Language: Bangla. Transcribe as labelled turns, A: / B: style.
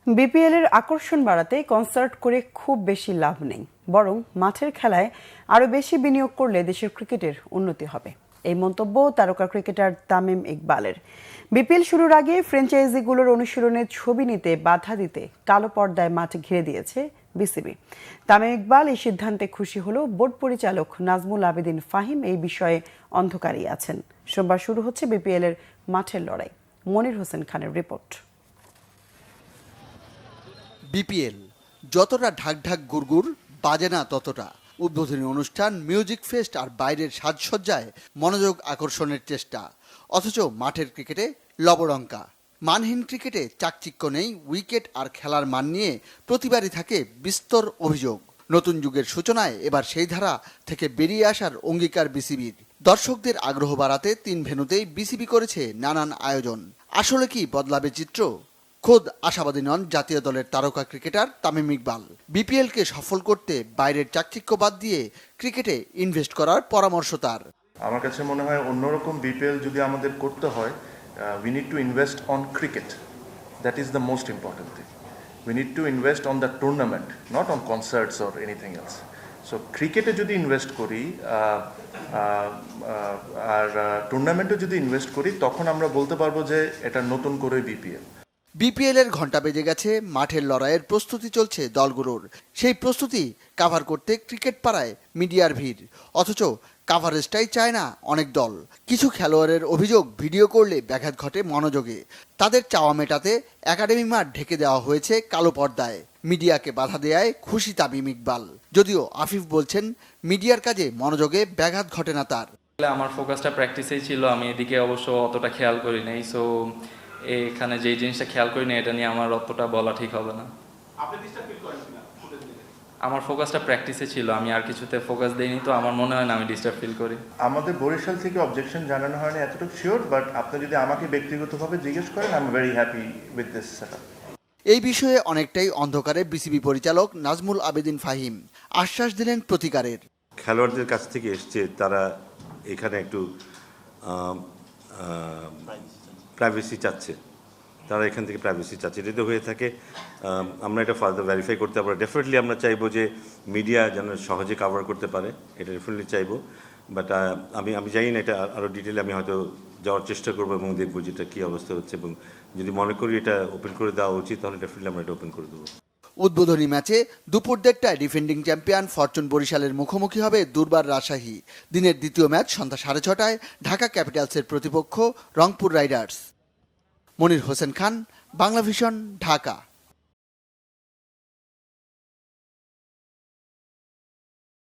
A: বিপিএল এর আকর্ষণ বাড়াতে কনসার্ট করে খুব বেশি লাভ নেই, বরং মাঠের খেলায় আরো বেশি বিনিয়োগ করলে দেশের ক্রিকেটের উন্নতি হবে। এই মন্তব্য তারকা ক্রিকেটার তামিম ইকবালের। বিপিএল শুরুর আগে ফ্র্যাঞ্চাইজিগুলোর অনুশীলনের ছবি নিতে বাধা দিতে কালো পর্দায় মাঠ ঘিরে দিয়েছে বিসিবি। তামিম ইকবাল এই সিদ্ধান্তে খুশি হলেও বোর্ড পরিচালক নাজমুল আবেদিন ফাহিম এই বিষয়ে অন্ধকারেই আছেন। সোমবার শুরু হচ্ছে বিপিএল এর মাঠের লড়াই। মনির হোসেন খানের রিপোর্ট।
B: বিপিএল যতটা ঢাক ঢাক গুড়গুড় বাজে না ততটা। উদ্বোধনী অনুষ্ঠান, মিউজিক ফেস্ট আর বাইরের সাজসজ্জায় মনোযোগ আকর্ষণের চেষ্টা, অথচ মাঠের ক্রিকেটে লবডঙ্কা। মানহীন ক্রিকেটে চাকচিক্য নেই, উইকেট আর খেলার মান নিয়ে প্রতিবারই থাকে বিস্তর অভিযোগ। নতুন যুগের সূচনায় এবার সেই ধারা থেকে বেরিয়ে আসার অঙ্গীকার বিসিবির। দর্শকদের আগ্রহ বাড়াতে 3 ভেন্যুতেই বিসিবি করেছে নানান আয়োজন। আসলে কি বদলাবে চিত্র? খোদ আশাবাদী নন জাতীয় দলের তারকা ক্রিকেটার তামিম ইকবাল। বিপিএলকে সফল করতে বাইরের চাকচিক্য বাদ দিয়ে ক্রিকেটে ইনভেস্ট করার পরামর্শ তার।
C: আমার কাছে মনে হয় অন্যরকম বিপিএল যদি আমাদের করতে হয়, we need to invest on cricket. That is the most important thing. We need to invest on the tournament, not on concerts or anything else. So ক্রিকেটে যদি ইনভেস্ট করি আর টুর্নামেন্টে যদি ইনভেস্ট করি, তখন আমরা বলতে পারবো যে এটা নতুন করে
B: বিপিএল এর ঘন্টা বেজে গেছে, মাঠের লড়াইয়ের প্রস্তুতি চলছে দলগুলোর। সেই প্রস্তুতি কাভার করতে ক্রিকেট পাড়ায় মিডিয়ার ভিড়, অথচ কাভারেজটাই চায় না অনেক দল। কিছু খেলোয়াড়ের অভিযোগ, ভিডিও করলে ব্যাঘাত ঘটে মনোযোগে। তাদের চাওয়া মেটাতে একাডেমি মাঠ ঢেকে দেওয়া হয়েছে কালো পর্দায়। মিডিয়াকে বাধা দেয়ায় খুশি তামিম ইকবাল, যদিও আফিফ বলছেন মিডিয়ার কাজে মনোযোগে ব্যাঘাত ঘটে না তার।
D: আমার ফোকাসটা প্র্যাকটিসেই ছিল, আমি এদিকে অবশ্য অতটা খেয়াল করি নাই। সো এখানে যে জিনিসটা খেয়াল করি না, এটা নিয়ে আমার অতটা বলা ঠিক হবে না। আমার ফোকাসটা প্র্যাকটিসে ছিল, আমি আর কিছুতে ফোকাস দেইনি, তো আমার মনে হয় না আমি ডিস্টার্ব ফিল করি।
C: আমাদের বরিশাল থেকে অবজেকশন জানানো হয়নি এতটুকু শিওর, বাট আপনি যদি আমাকে ব্যক্তিগতভাবে জিজ্ঞেস করেন, I am very happy with this setup.
B: এই বিষয়ে অনেকটাই অন্ধকারে বিসিবি পরিচালক নাজমুল আবেদিন ফাহিম। আশ্বাস দিলেন প্রতিকারের।
E: খেলোয়াড়দের কাছ থেকে এসছে, তারা এখানে একটু প্রাইভেসি চাচ্ছে, তারা এখান থেকে প্রাইভেসি চাচ্ছে। যদি হয়ে থাকে আমরা এটা ফার্দার ভেরিফাই করতে পারবো। ডেফিনেটলি আমরা চাইবো যে মিডিয়া যেন সহজে কাভার করতে পারে, এটা ডেফিনেটলি চাইবো। বাট আমি জানি না, এটা আরও ডিটেলে আমি হয়তো যাওয়ার চেষ্টা করবো এবং দেখবো যে এটা কী অবস্থা হচ্ছে, এবং যদি মনে করি এটা ওপেন করে দেওয়া উচিত, তাহলে ডেফিনেটলি আমরা এটা ওপেন করে দেবো।
B: উদ্বোধনী ম্যাচে দুপুর 1:30টায় ডিফেন্ডিং চ্যাম্পিয়ন ফরচুন বরিশালের মুখোমুখি হবে দুর্বার রাজশাহী। দিনের দ্বিতীয় ম্যাচ সন্ধ্যা 6:30টায় ঢাকা ক্যাপিটালসের প্রতিপক্ষ রংপুর রাইডার্স। মনির হোসেন খান, বাংলা ভিশন, ঢাকা।